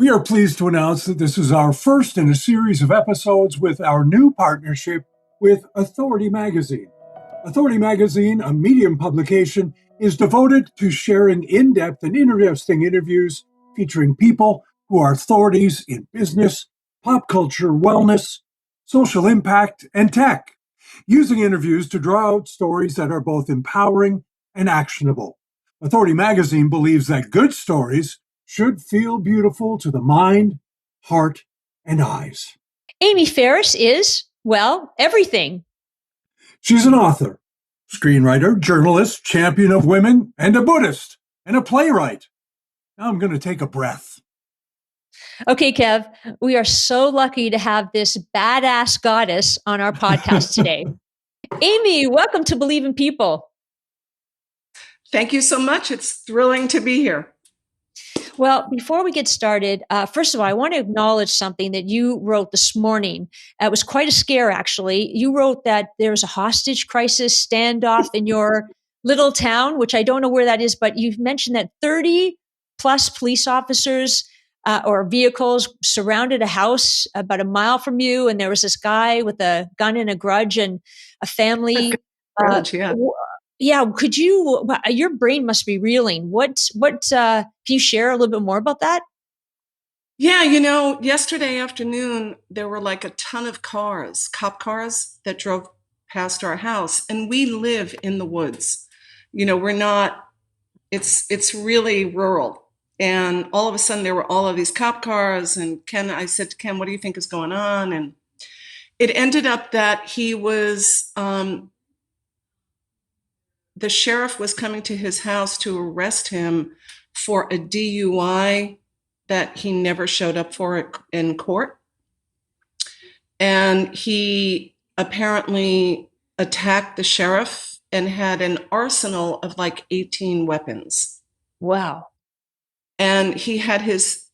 We are pleased to announce that this is our first in a series of episodes with our new partnership with Authority Magazine. Authority Magazine, a Medium publication, is devoted to sharing in-depth and interesting interviews featuring people who are authorities in business, pop culture, wellness, social impact, and tech, using interviews to draw out stories that are both empowering and actionable. Authority Magazine believes that good stories should feel beautiful to the mind, heart, and eyes. Amy Ferris is, well, everything. She's an author, screenwriter, journalist, champion of women, and a Buddhist, and a playwright. Now I'm going to take a breath. Okay, Kev, we are so lucky to have this badass goddess on our podcast today. Amy, welcome to Believe in People. Thank you so much. It's thrilling to be here. Well, before we get started, first of all, I want to acknowledge something that you wrote this morning. It was quite a scare, actually. You wrote that there's a hostage crisis standoff in your little town, which I don't know where that is, but you've mentioned that 30 plus police officers or vehicles surrounded a house about a mile from you, and there was this guy with a gun and a grudge and a family. Yeah, could you? Your brain must be reeling. What? Can you share a little bit more about that? Yeah, yesterday afternoon there were like a ton of cop cars that drove past our house, and we live in the woods. We're not. It's really rural, and all of a sudden there were all of these cop cars. And I said to Ken, "What do you think is going on?" And it ended up that he was. The sheriff was coming to his house to arrest him for a DUI that he never showed up for in court. And he apparently attacked the sheriff and had an arsenal of like 18 weapons. Wow. And he had his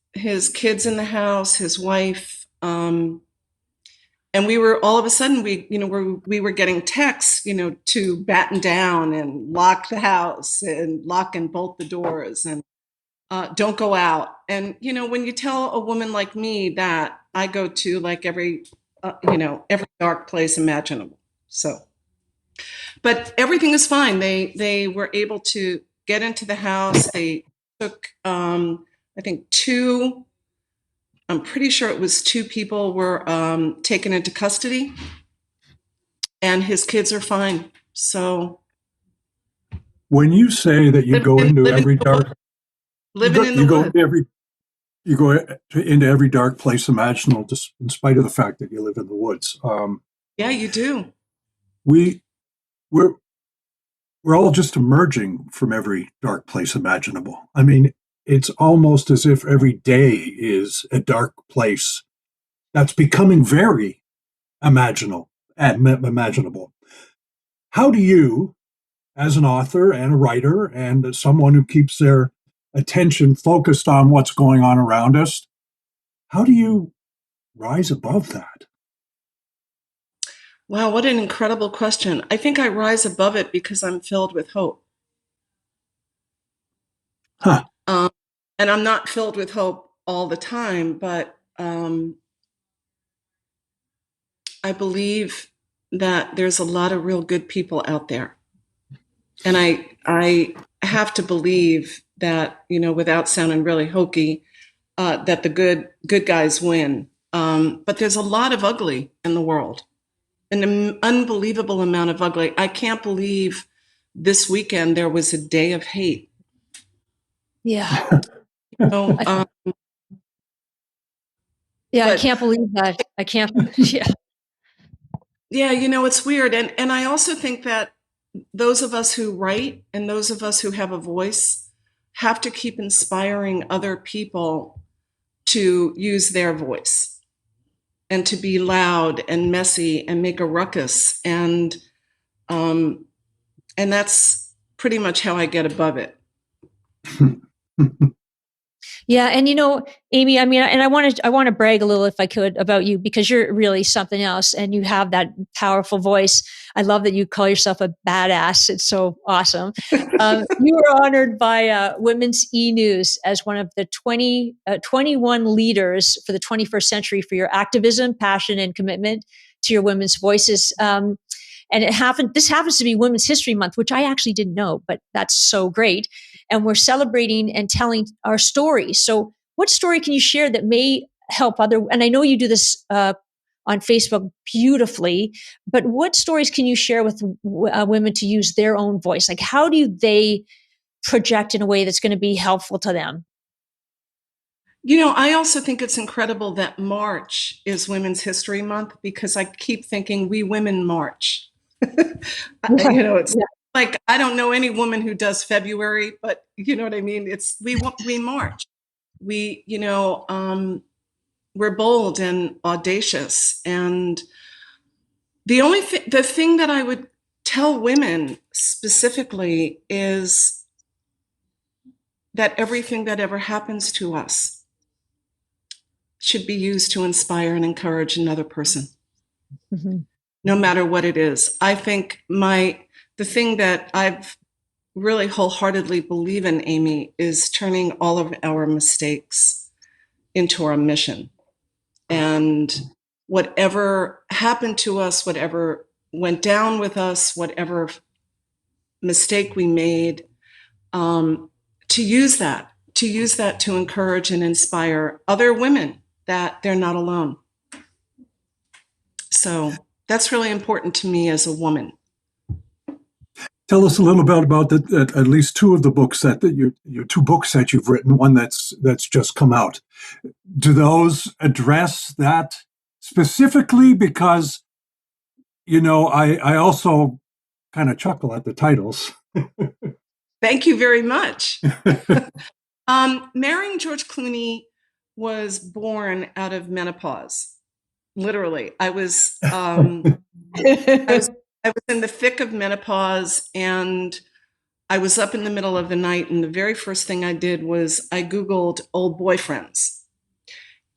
kids in the house, his wife, and we were all of a sudden we were getting texts, to batten down and lock the house and lock and bolt the doors and don't go out. And when you tell a woman like me that, I go to like every dark place imaginable. So, but everything is fine. They were able to get into the house. They took I think I'm pretty sure it was 2 people were taken into custody, and his kids are fine. So, when you say that you go into every dark, you go into every dark place imaginable, just in spite of the fact that you live in the woods. Yeah, you do. We're all just emerging from every dark place imaginable. I mean, it's almost as if every day is a dark place that's becoming very imaginable. How do you, as an author and a writer and someone who keeps their attention focused on what's going on around us, how do you rise above that? Wow, what an incredible question. I think I rise above it because I'm filled with hope. Huh. And I'm not filled with hope all the time, but I believe that there's a lot of real good people out there. And I have to believe that, without sounding really hokey, that the good guys win. But there's a lot of ugly in the world, an unbelievable amount of ugly. I can't believe this weekend there was a day of hate. Yeah. So, I can't believe that. I can't. Yeah. Yeah, it's weird. And I also think that those of us who write and those of us who have a voice have to keep inspiring other people to use their voice and to be loud and messy and make a ruckus. And that's pretty much how I get above it. Yeah, and Amy, I mean, and I want to brag a little, if I could, about you, because you're really something else, and you have that powerful voice. I love that you call yourself a badass. It's so awesome. You were honored by Women's E-News as one of the 21 leaders for the 21st century for your activism, passion, and commitment to your women's voices. And this happens to be Women's History Month, which I actually didn't know, but that's so great. And we're celebrating and telling our stories. So what story can you share that may help and I know you do this on Facebook beautifully, but what stories can you share with women to use their own voice? Like, how do they project in a way that's going to be helpful to them? I also think it's incredible that March is Women's History Month, because I keep thinking we women march. It's like, I don't know any woman who does February, but you know what I mean? It's, we march. We're bold and audacious. And the thing that I would tell women specifically is that everything that ever happens to us should be used to inspire and encourage another person, no matter what it is. I think the thing that I've really wholeheartedly believe in, Amy, is turning all of our mistakes into our mission. And whatever happened to us, whatever went down with us, whatever mistake we made, to use that to encourage and inspire other women that they're not alone. So that's really important to me as a woman. Tell us a little bit about at least two of the books your two books that you've written. One that's just come out. Do those address that specifically? Because I also kind of chuckle at the titles. Thank you very much. Marrying George Clooney was born out of menopause. Literally, I was in the thick of menopause, and I was up in the middle of the night, and the very first thing I did was I Googled old boyfriends.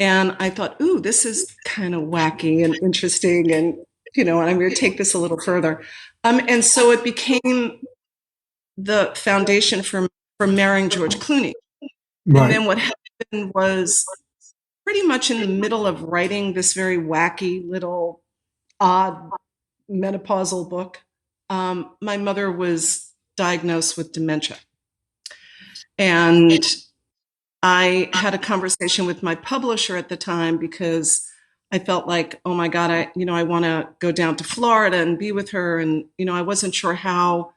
And I thought, ooh, this is kind of wacky and interesting, and and I'm going to take this a little further. And so it became the foundation for marrying George Clooney. Right. And then what happened was, pretty much in the middle of writing this very wacky little odd menopausal book, my mother was diagnosed with dementia. And I had a conversation with my publisher at the time, because I felt like, oh my God, I want to go down to Florida and be with her. And, I wasn't sure how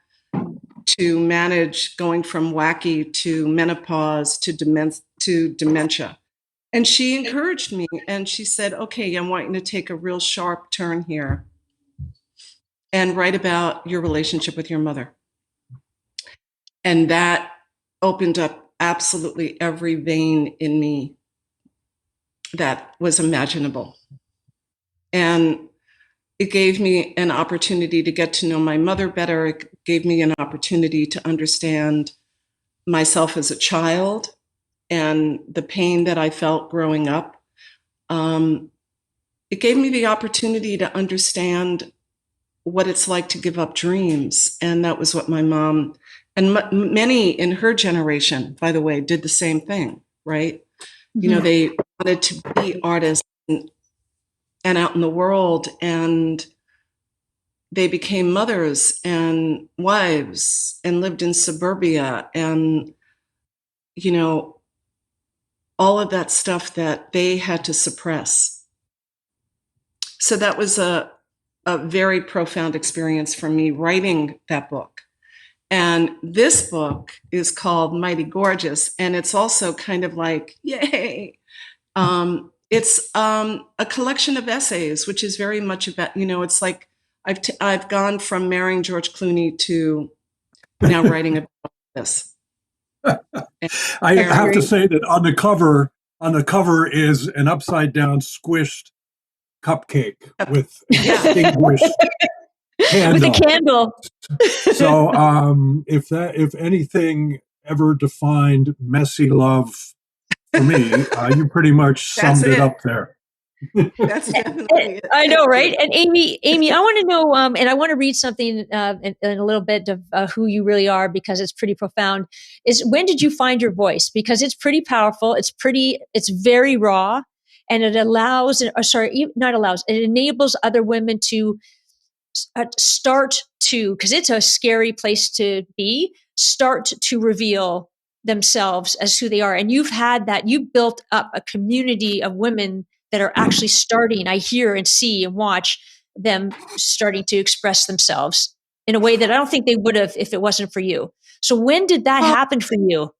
to manage going from wacky to menopause to dementia. And she encouraged me, and she said, okay, I want you to take a real sharp turn here and write about your relationship with your mother. And that opened up absolutely every vein in me that was imaginable. And it gave me an opportunity to get to know my mother better. It gave me an opportunity to understand myself as a child and the pain that I felt growing up. It gave me the opportunity to understand what it's like to give up dreams. And that was what my mom, and many in her generation, by the way, did the same thing, right? Mm-hmm. They wanted to be artists and out in the world, and they became mothers and wives and lived in suburbia, and all of that stuff that they had to suppress. So that was a very profound experience for me writing that book. And this book is called Mighty Gorgeous, and it's also kind of like, yay. It's a collection of essays, which is very much about, it's like I've gone from marrying George Clooney to now writing about this. I have to say that on the cover is an upside down squished cupcake with extinguished candle. With a candle. So if anything ever defined messy love for me. You pretty much That's summed it it. up there. That's definitely it. I know, right? And Amy, I want to know, and I want to read something in a little bit of who you really are because it's pretty profound. Is when did you find your voice? Because it's pretty powerful. It's very raw, and it allows, or sorry, not allows, it enables other women to start to, because it's a scary place to be, start to reveal themselves as who they are. And you've had that, you built up a community of women that are actually starting, I hear and see and watch them starting to express themselves in a way that I don't think they would have if it wasn't for you. So when did that happen for you?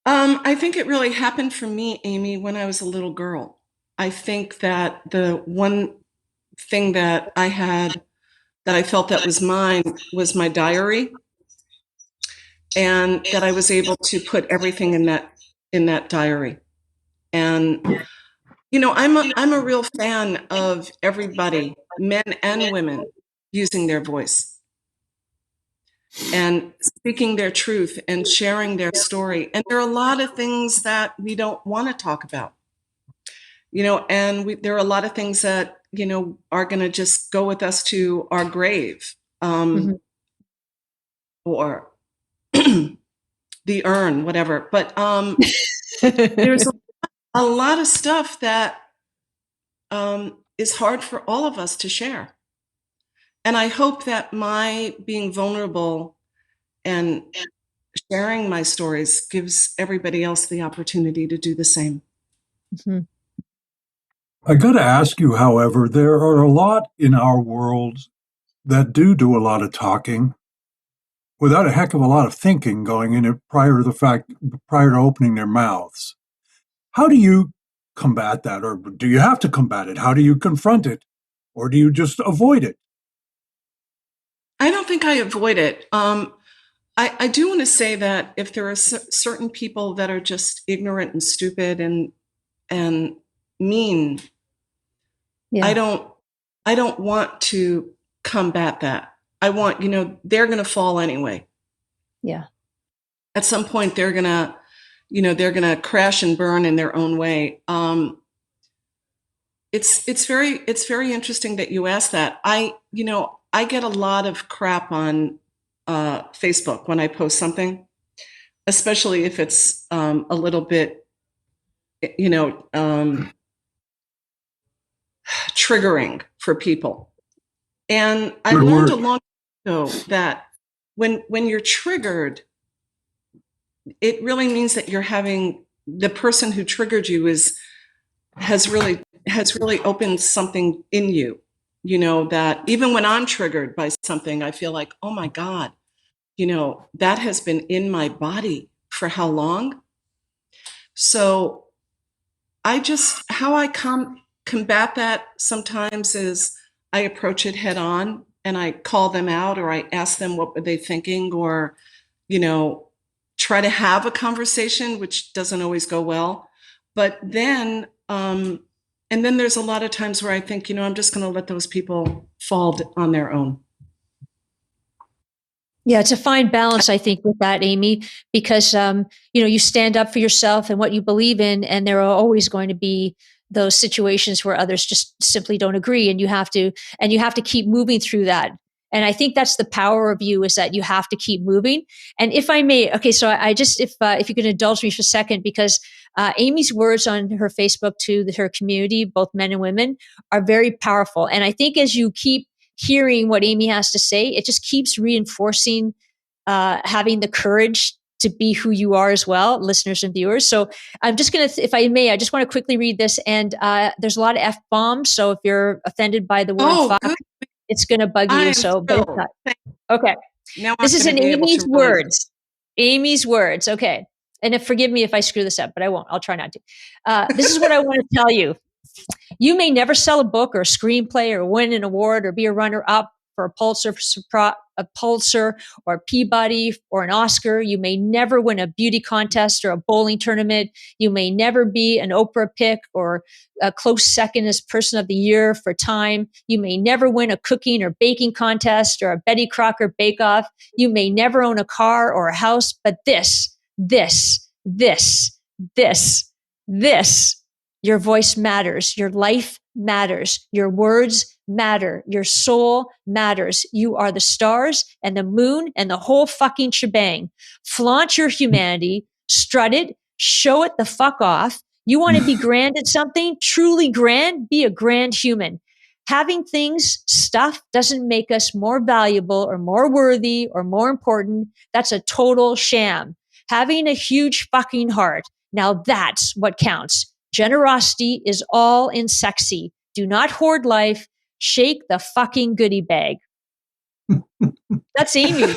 I think it really happened for me, Amy, when I was a little girl. I think that the one thing that I had that I felt that was mine was my diary, and that I was able to put everything in that diary. And I'm a real fan of everybody, men and women, using their voice and speaking their truth and sharing their story. And there are a lot of things that we don't want to talk about, and there are a lot of things that, are going to just go with us to our grave, Mhm. or the urn, whatever. But there's a lot of stuff that is hard for all of us to share. And I hope that my being vulnerable and sharing my stories gives everybody else the opportunity to do the same. Mhm. I got to ask you, however, there are a lot in our world that do a lot of talking without a heck of a lot of thinking going in it prior to opening their mouths. How do you combat that, or do you have to combat it? How do you confront it, or do you just avoid it? I don't think I avoid it. I do want to say that if there are certain people that are just ignorant and stupid and mean, Yeah. I don't want to combat that. I want, they're going to fall anyway. Yeah. At some point, they're going to crash and burn in their own way. It's very interesting that you asked that. I get a lot of crap on Facebook when I post something, especially if it's a little bit, triggering for people. And I Good learned a word. long time ago that when you're triggered, it really means that the person who triggered you has really opened something in you. That even when I'm triggered by something, I feel like, oh my God, that has been in my body for how long? So how I combat that sometimes is I approach it head on and I call them out, or I ask them what were they thinking, or, you know, try to have a conversation, which doesn't always go well. But then, and then there's a lot of times where I think, I'm just going to let those people fall on their own. Yeah, it's a fine balance, I think, with that, Amy, because you stand up for yourself and what you believe in, and there are always going to be those situations where others just simply don't agree, and you have to keep moving through that. And I think that's the power of you, is that you have to keep moving. And if I may, okay, so I just if you can indulge me for a second, because Amy's words on her Facebook to her community, both men and women, are very powerful. And I think as you keep hearing what Amy has to say, it just keeps reinforcing having the courage to be who you are as well, listeners and viewers. So I'm just going to, if I may, I just want to quickly read this. And there's a lot of F bombs. So if you're offended by the word fuck, Good. it's going to bug I you. am So, but it's thrilled. not. Okay. Now I'm This is going in to be able Amy's to really. words. Amy's words. Okay. And forgive me if I screw this up, but I won't. I'll try not to. This is what I want to tell you. You may never sell a book or a screenplay or win an award or be a runner up for a Pulitzer or a Peabody or an Oscar. You may never win a beauty contest or a bowling tournament. You may never be an Oprah pick or a close second as Person of the Year for Time. You may never win a cooking or baking contest or a Betty Crocker Bake Off. You may never own a car or a house, but this this, your voice matters. Your life matters. Your words matter. Your soul matters. You are the stars and the moon and the whole fucking shebang. Flaunt your humanity, strut it, show it the fuck off. You want to be grand at something, truly grand, be a grand human. Having things, stuff doesn't make us more valuable or more worthy or more important. That's a total sham. Having a huge fucking heart, now that's what counts. Generosity is all in sexy. Do not hoard life. Shake the fucking goodie bag. That's Amy.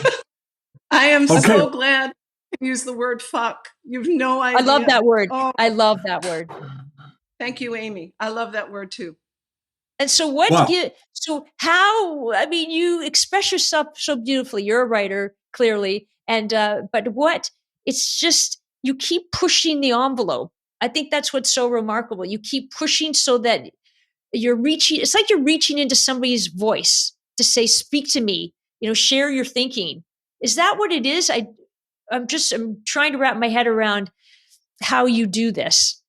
I am so glad you used the word fuck. You've no idea. I love that word. Oh. I love that word. Thank you, Amy. I love that word too. And so you express yourself so beautifully. You're a writer, clearly. And, it's just, you keep pushing the envelope. I think that's what's so remarkable. You keep pushing so that it's like you're reaching into somebody's voice to say, speak to me, share your thinking. Is that what it is? I'm trying to wrap my head around how you do this.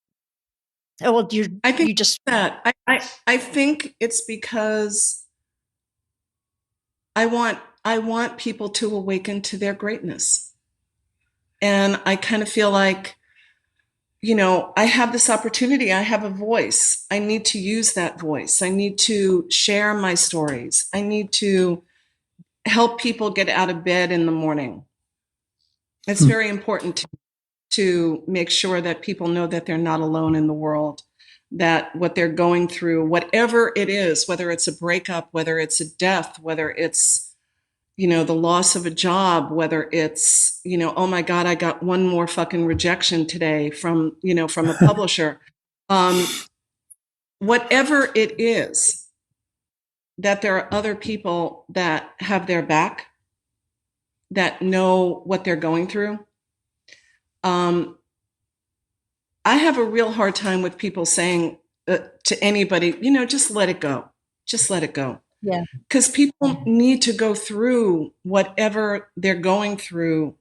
Oh, well, I think it's because I want people to awaken to their greatness. And I kind of feel like, I have this opportunity. I have a voice. I need to use that voice. I need to share my stories. I need to help people get out of bed in the morning. It's very important to make sure that people know that they're not alone in the world, that what they're going through, whatever it is, whether it's a breakup, whether it's a death, whether it's, the loss of a job, whether it's, oh my God, I got one more fucking rejection today from a publisher. Whatever it is, that there are other people that have their back, that know what they're going through. I have a real hard time with people saying to anybody, just let it go. Just let it go. Yeah. Because people need to go through whatever they're going through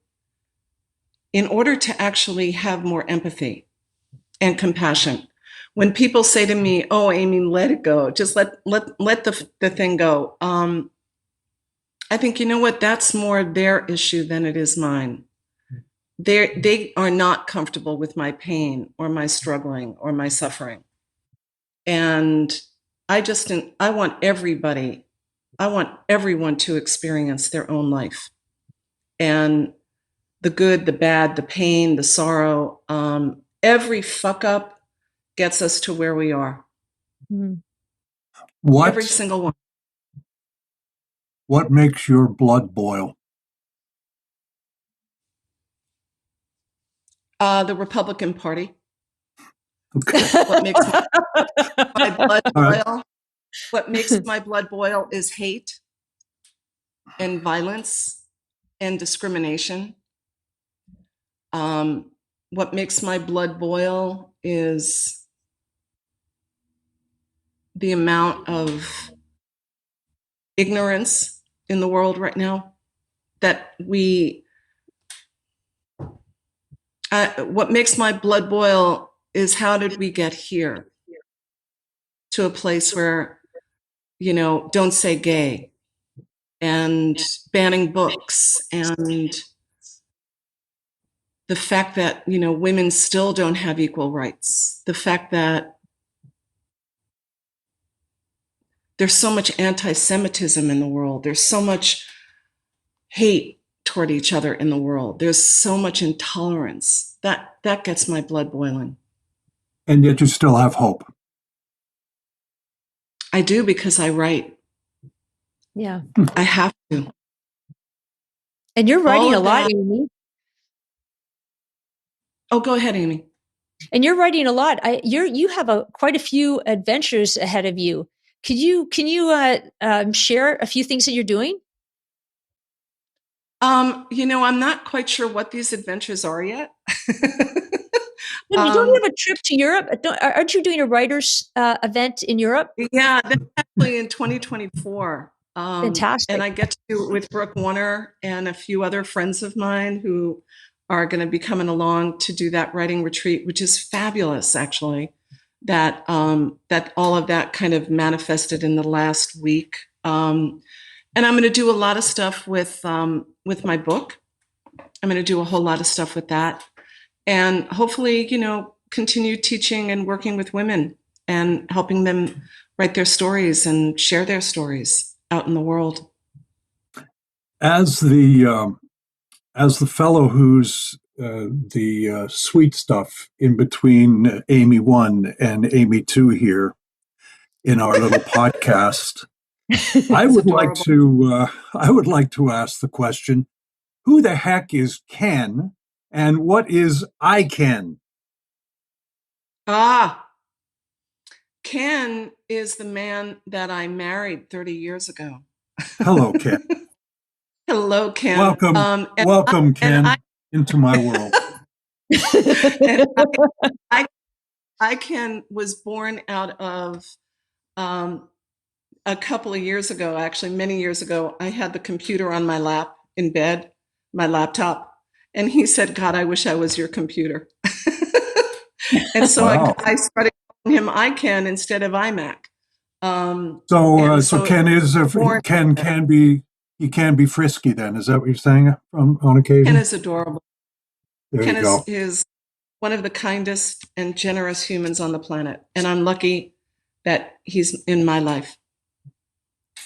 in order to actually have more empathy and compassion. When people say to me, oh, Amy, let it go. Just let the thing go. I think, that's more their issue than it is mine. They are not comfortable with my pain or my struggling or my suffering. And I want everyone to experience their own life. And the good, the bad, the pain, the sorrow, every fuck up gets us to where we are. Every single one. What makes your blood boil? The Republican Party. Okay. What makes my blood boil? What makes my blood boil is hate and violence and discrimination. What makes my blood boil is the amount of ignorance in the world right now that what makes my blood boil is how did we get here to a place where, don't say gay and banning books and the fact that, women still don't have equal rights. The fact that there's so much anti-Semitism in the world. There's so much hate toward each other in the world. There's so much intolerance. That gets my blood boiling. And yet you still have hope. I do, because I write. Yeah. I have to. And you're writing a lot, Amy. Oh, go ahead, Amy. And you're writing a lot. You have quite a few adventures ahead of you. Can you share a few things that you're doing? I'm not quite sure what these adventures are yet. Don't you have a trip to Europe? Aren't you doing a writers' event in Europe? Yeah, that's actually in 2024. Fantastic. And I get to do it with Brooke Warner and a few other friends of mine who are going to be coming along to do that writing retreat, which is fabulous, actually. That all of that kind of manifested in the last week, and I'm going to do a lot of stuff with my book. I'm going to do a whole lot of stuff with that, and hopefully, continue teaching and working with women and helping them write their stories and share their stories out in the world. As the fellow who's the sweet stuff in between Amy 1 and Amy 2 here in our little podcast, I would like to ask the question: who the heck is Ken, and what is I Ken? Ken is the man that I married 30 years ago. Hello, Ken. Hello, Ken. Welcome, Ken, into my world. I Ken was born out of a couple of years ago, actually many years ago. I had the computer on my lap in bed, my laptop, and he said, "God, I wish I was your computer." And so Wow. I started calling him iCan instead of iMac. So Ken can be frisky then. Is that what you're saying on occasion? Ken is adorable. Ken is one of the kindest and generous humans on the planet, and I'm lucky that he's in my life.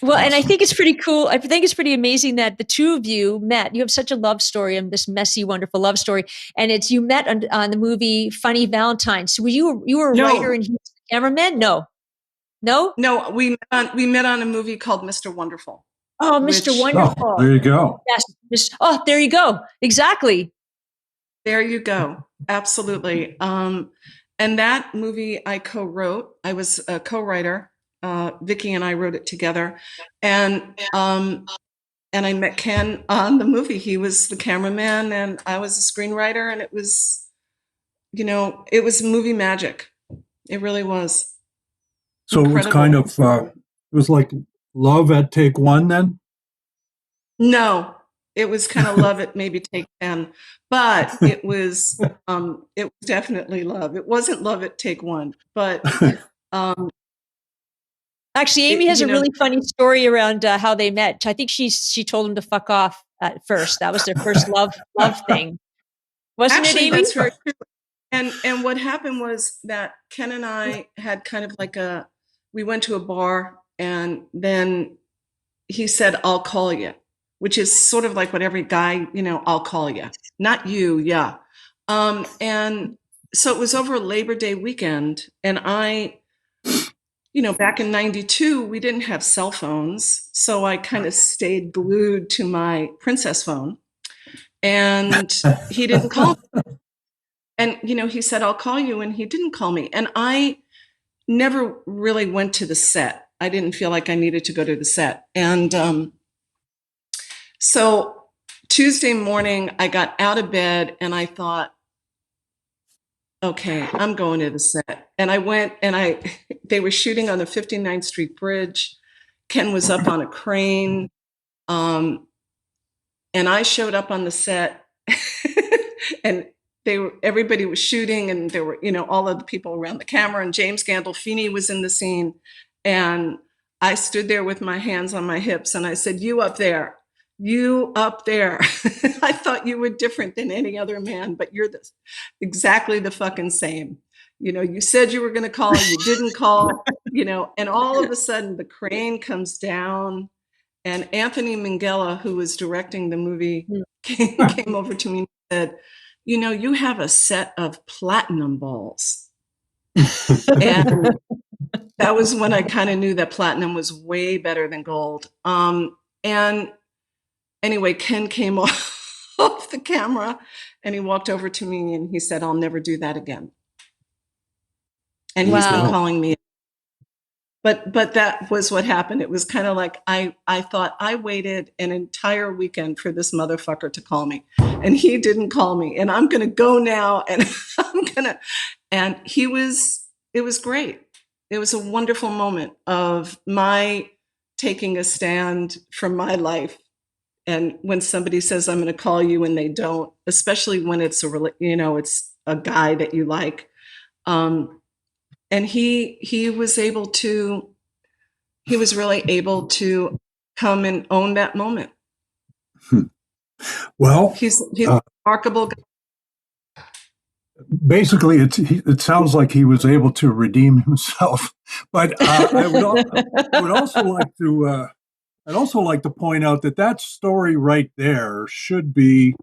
Well, awesome. And I think it's pretty cool. I think it's pretty amazing that the two of you met. You have such a love story, and this messy, wonderful love story. And you met on the movie Funny Valentine. So you were a writer and he was the cameraman? No. We met on a movie called Mr. Wonderful. Oh, Mr. Wonderful. Oh, there you go. Yes. Oh, there you go. Exactly. There you go. Absolutely. And that movie I co-wrote. I was a co-writer. Vicki and I wrote it together, and I met Ken on the movie. He was the cameraman, and I was the screenwriter, and it was, it was movie magic. It really was. So incredible. It was kind of, it was like love at take one then? No, it was kind of love at maybe take 10, but it was definitely love. It wasn't love at take one, but. Actually, Amy has a really funny story around how they met. I think she told him to fuck off at first. That was their first love thing, wasn't it, Amy? That's very true. And what happened was that Ken and I had kind of like we went to a bar, and then he said, "I'll call you," which is sort of like what every guy, "I'll call you," not you, yeah. And so it was over Labor Day weekend, and back in 92, we didn't have cell phones. So I kind of stayed glued to my princess phone, and he didn't call me. And, he said, "I'll call you." And he didn't call me. And I never really went to the set. I didn't feel like I needed to go to the set. And so Tuesday morning, I got out of bed and I thought, okay, I'm going to the set. And I went, and they were shooting on the 59th Street Bridge. Ken was up on a crane. And I showed up on the set and everybody was shooting, and there were, all of the people around the camera, and James Gandolfini was in the scene. And I stood there with my hands on my hips and I said, "You up there. You up there." I thought you were different than any other man, but you're exactly the fucking same. You said you were going to call, you didn't call, and all of a sudden the crane comes down, and Anthony Minghella, who was directing the movie, came over to me and said, "You have a set of platinum balls." And that was when I kind of knew that platinum was way better than gold. And anyway, Ken came off the camera, and he walked over to me and he said, "I'll never do that again." And he's been calling me. But that was what happened. It was kind of like I thought I waited an entire weekend for this motherfucker to call me, and he didn't call me, and I'm going to go now, and and it was great. It was a wonderful moment of my taking a stand for my life And when somebody says, I'm going to call you and they don't, especially when it's it's a guy that you like. And he was really able to come and own that moment. Well, he's a remarkable guy. Basically, it sounds like he was able to redeem himself. But I would also like to I'd also like to point out that story right there should be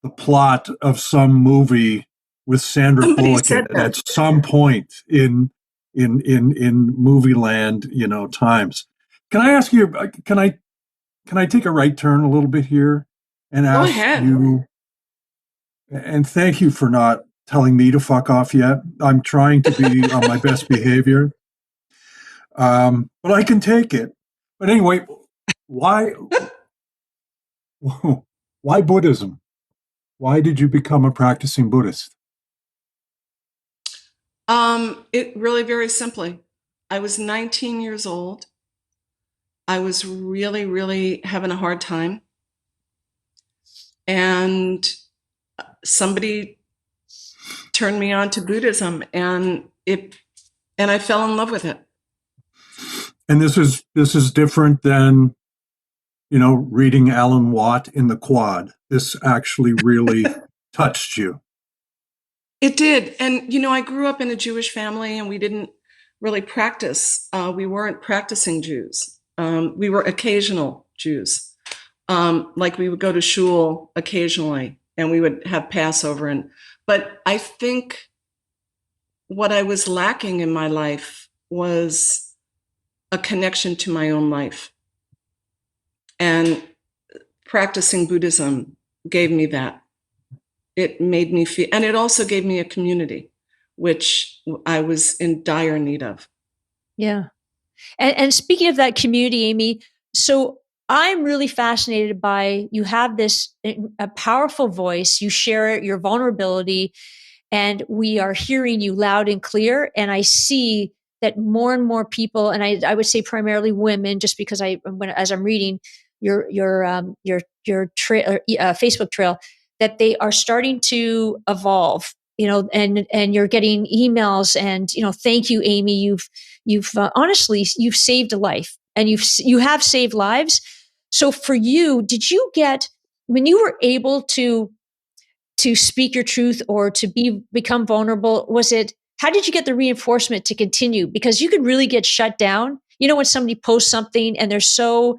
the plot of some movie with Sandra Bullock in it at some point in movie land, times. Can I ask you? Can I take a right turn a little bit here and ask you? And thank you for not telling me to fuck off yet. I'm trying to be on my best behavior, but I can take it. But anyway, why Buddhism? Why did you become a practicing Buddhist? It really very simply. I was 19 years old. I was really, really having a hard time. And somebody turned me on to Buddhism, and I fell in love with it. And this is different than, reading Alan Watt in the quad. This actually really touched you. It did. And, I grew up in a Jewish family, and we didn't really practice. We weren't practicing Jews. We were occasional Jews. Like we would go to shul occasionally, and we would have Passover. But I think what I was lacking in my life was a connection to my own life. And practicing Buddhism gave me that. It made me feel, and it also gave me a community, which I was in dire need of. Yeah. And speaking of that community, Amy, so I'm really fascinated by, you have a powerful voice, you share your vulnerability, and we are hearing you loud and clear. And I see that more and more people, and I would say primarily women, just because as I'm reading your Facebook trail, that they are starting to evolve, and you're getting emails and, thank you, Amy. You've honestly, you've saved a life, and you have saved lives. So for you, did you get, when you were able to speak your truth or to become vulnerable, how did you get the reinforcement to continue? Because you could really get shut down. When somebody posts something and it's so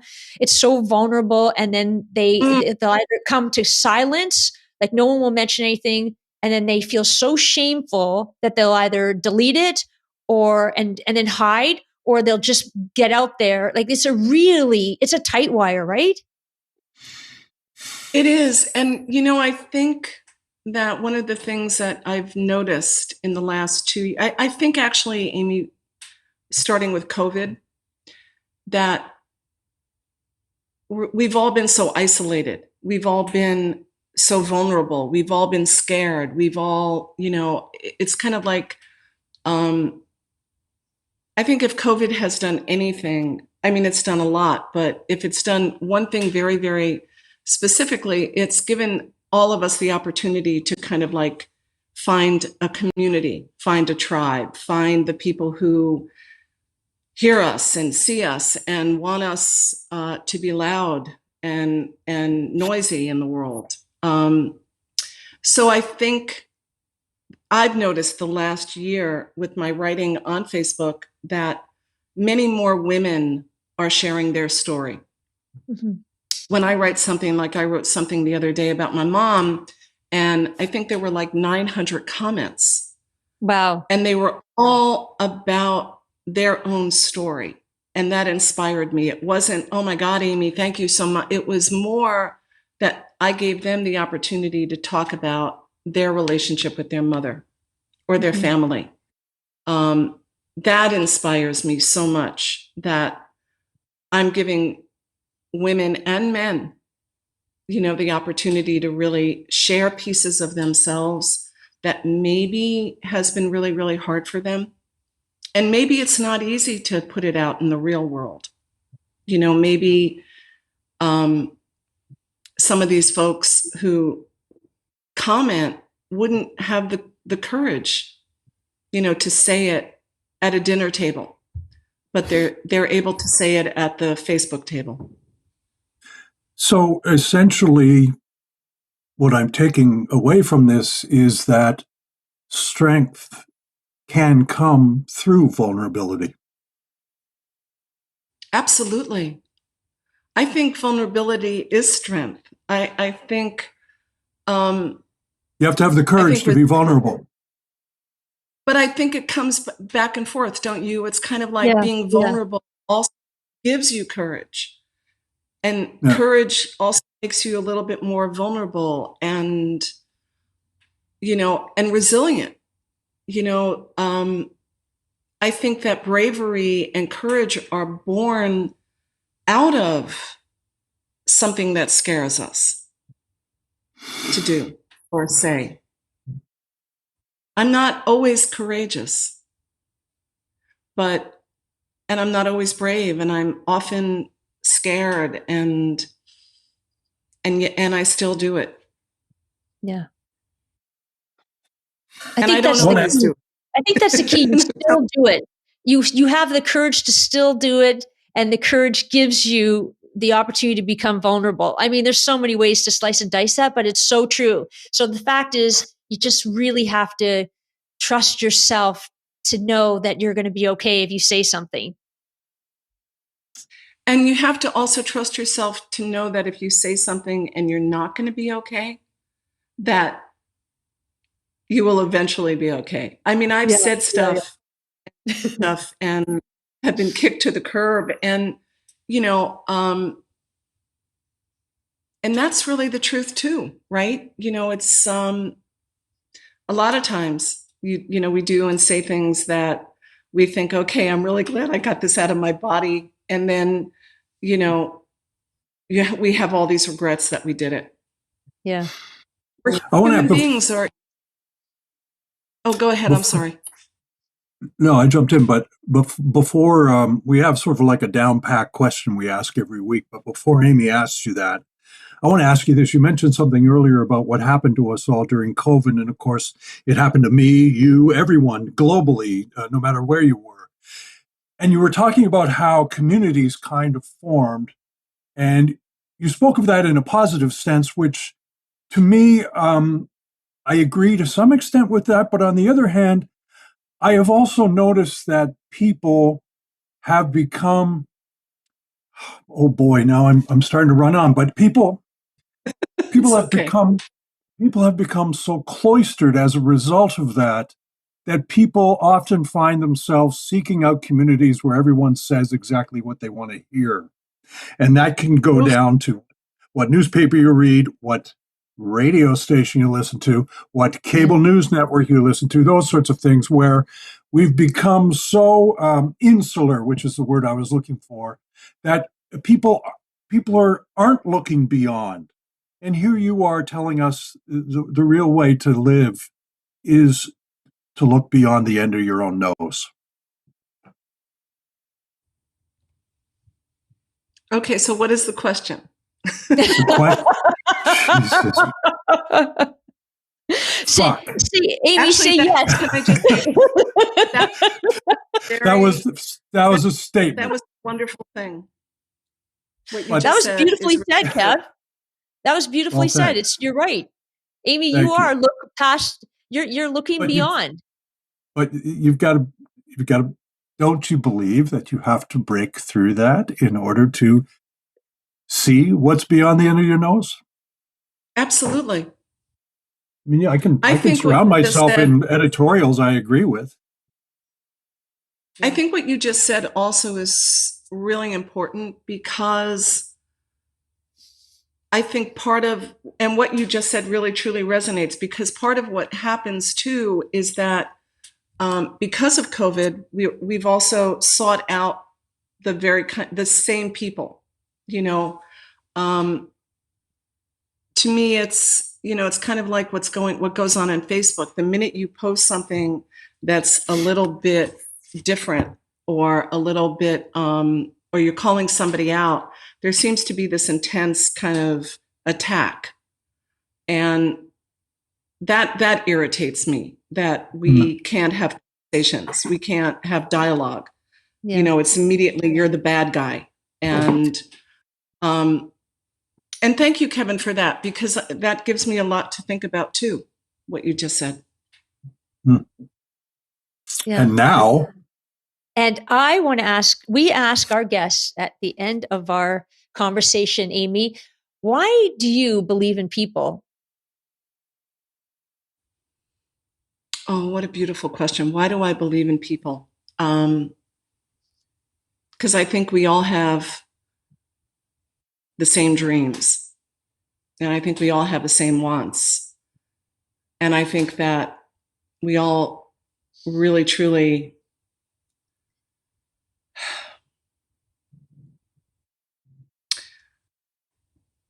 vulnerable, and then they'll either come to silence, like no one will mention anything, and then they feel so shameful that they'll either delete it and then hide, or they'll just get out there. Like it's a tight wire, right? It is. And, I think that one of the things that I've noticed in the last 2 years, I think actually, Amy, starting with COVID, that we've all been so isolated. We've all been so vulnerable. We've all been scared. We've all, it's kind of like, I think if COVID has done anything, it's done a lot, but if it's done one thing very, very specifically, it's given all of us the opportunity to kind of like find a community, find a tribe, find the people who hear us and see us and want us to be loud and noisy in the world. So I think I've noticed the last year with my writing on Facebook that many more women are sharing their story. Mm-hmm. When I write something, like I wrote something the other day about my mom, and I think there were like 900 comments. Wow. And they were all about their own story. And that inspired me. It wasn't, oh my God, Amy, thank you so much. It was more that I gave them the opportunity to talk about their relationship with their mother or their mm-hmm. family. That inspires me so much, that I'm giving women and men, the opportunity to really share pieces of themselves that maybe has been really, really hard for them. And maybe it's not easy to put it out in the real world. Maybe some of these folks who comment wouldn't have the courage, to say it at a dinner table, but they're able to say it at the Facebook table. So essentially, what I'm taking away from this is that strength can come through vulnerability. Absolutely. I think vulnerability is strength. I think you have to have the courage to be vulnerable. But I think it comes back and forth, don't you? It's kind of like being vulnerable also gives you courage. And courage also makes you a little bit more vulnerable and, and resilient. I think that bravery and courage are born out of something that scares us to do or say. I'm not always courageous, and I'm not always brave, and I'm often scared, and I still do it. Yeah. I don't always do it. I think that's the key. You still do it. You have the courage to still do it, and the courage gives you the opportunity to become vulnerable. I mean, there's so many ways to slice and dice that, but it's so true. So the fact is, you just really have to trust yourself to know that you're going to be okay if you say something. And you have to also trust yourself to know that if you say something and you're not going to be okay, that you will eventually be okay. I mean, I've said stuff and have been kicked to the curb, and and that's really the truth too, right? It's a lot of times we do and say things that we think, okay, I'm really glad I got this out of my body, and then we have all these regrets that we did it. Yeah. Human beings are. Oh, go ahead. I'm sorry. No, I jumped in, but before we have sort of like a down pack question we ask every week. But before Amy asks you that, I want to ask you this. You mentioned something earlier about what happened to us all during COVID. And of course, it happened to me, you, everyone globally, no matter where you were. And you were talking about how communities kind of formed. And you spoke of that in a positive sense, which to me, I agree to some extent with that. But on the other hand, I have also noticed that people have become, oh boy, now I'm starting to run on, but people have become so cloistered as a result of that people often find themselves seeking out communities where everyone says exactly what they want to hear. And that can go down to what newspaper you read, what radio station you listen to, what cable news network you listen to, those sorts of things, where we've become so insular, which is the word I was looking for, that people aren't looking beyond. And here you are telling us the real way to live is to look beyond the end of your own nose. Okay, so what is the question? See, Amy, actually, say yes. That was a statement. That was a wonderful thing. That was beautifully said, Kev. That was beautifully said. You're right, Amy. Look past. You're looking beyond. But you've got to. Don't you believe that you have to break through that in order to see what's beyond the end of your nose? Absolutely. I mean, I can surround myself in editorials I agree with. I think what you just said also is really important, because I think and what you just said really truly resonates, because part of what happens too is that because of COVID, we've also sought out the same people. To me, it's kind of like what goes on Facebook. The minute you post something that's a little bit different, or a little bit, or you're calling somebody out, there seems to be this intense kind of attack. And that irritates me, that we can't have conversations. We can't have dialogue. Yeah. You know, it's immediately, you're the bad guy. And thank you, Kevin, for that, because that gives me a lot to think about too, what you just said. Yeah. And now, and I want to we ask our guests at the end of our conversation, Amy, why do you believe in people? Oh, what a beautiful question. Why do I believe in people? Because I think we all have the same dreams. And I think we all have the same wants. And I think that we all really, truly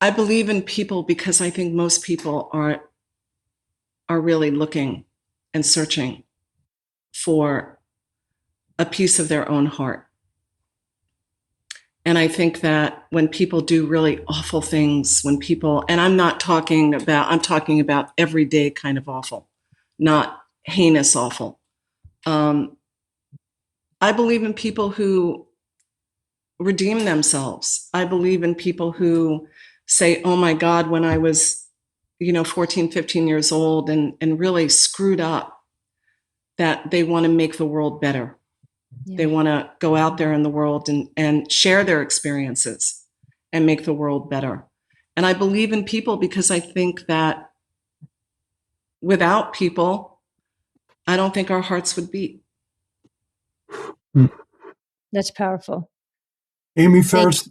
I believe in people because I think most people are really looking and searching for a piece of their own heart. And I think that when people do really awful things, when people, and I'm talking about everyday kind of awful, not heinous awful. I believe in people who redeem themselves. I believe in people who say, oh my God, when I was, 14, 15 years old and really screwed up, that they want to make the world better. Yeah. They want to go out there in the world and share their experiences and make the world better. And I believe in people because I think that without people, I don't think our hearts would beat. That's powerful. Amy Ferris,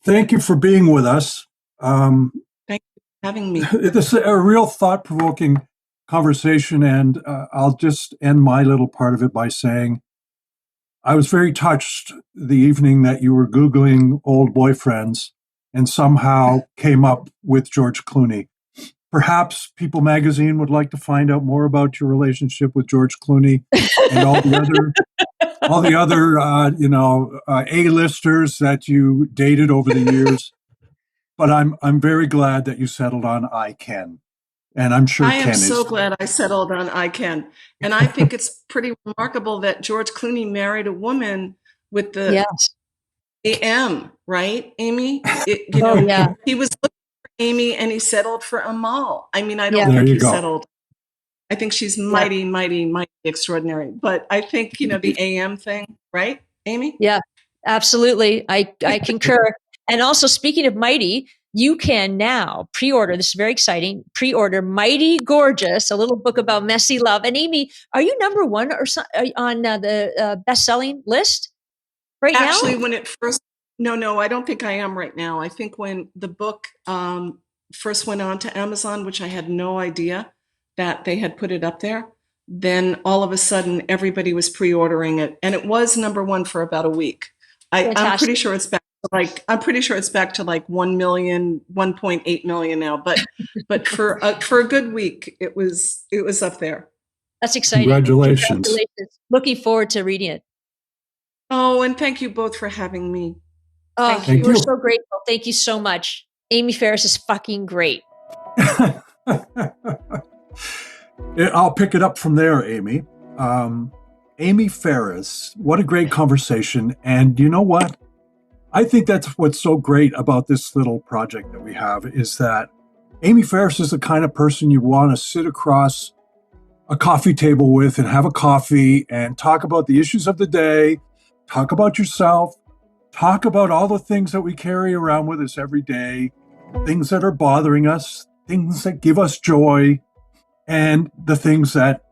thank you for being with us. Thank you for having me. This is a real thought-provoking conversation, and I'll just end my little part of it by saying I was very touched the evening that you were Googling old boyfriends and somehow came up with George Clooney. Perhaps People Magazine would like to find out more about your relationship with George Clooney and all the other A-listers that you dated over the years. But I'm very glad that you settled on I Can. And I'm sure I am so glad I settled on I Can. And I think it's pretty remarkable that George Clooney married a woman with the AM, right, Amy? He was looking for Amy and he settled for Amal. I mean, I don't think he settled. I think she's mighty, mighty, mighty extraordinary. But I think, the AM thing, right, Amy? Yeah, absolutely. I concur. And also, speaking of mighty, you can now pre-order, this is very exciting, pre-order Mighty Gorgeous, a little book about messy love. And Amy, are you number one or on the best-selling list right now? Actually, when it first, no, I don't think I am right now. I think when the book first went on to Amazon, which I had no idea that they had put it up there, then all of a sudden everybody was pre-ordering it. And it was number one for about a week. I'm pretty sure it's back. It's back to like 1 million, 1.8 million now, but for a good week, it was up there. That's exciting. Congratulations. Looking forward to reading it. Oh, and thank you both for having me. Oh, thank you. We're so grateful. Thank you so much. Amy Ferris is fucking great. I'll pick it up from there, Amy. Amy Ferris, what a great conversation. And you know what? I think that's what's so great about this little project that we have is that Amy Ferris is the kind of person you want to sit across a coffee table with and have a coffee and talk about the issues of the day, talk about yourself, talk about all the things that we carry around with us every day, things that are bothering us, things that give us joy, and the things that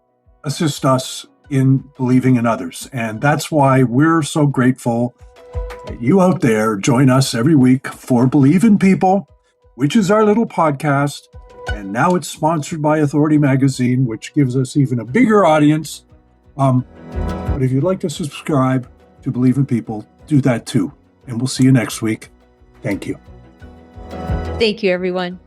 assist us in believing in others. And that's why we're so grateful that you out there join us every week for Believe in People, which is our little podcast. And now it's sponsored by Authority Magazine, which gives us even a bigger audience. But if you'd like to subscribe to Believe in People, do that too. And we'll see you next week. Thank you. Thank you, everyone.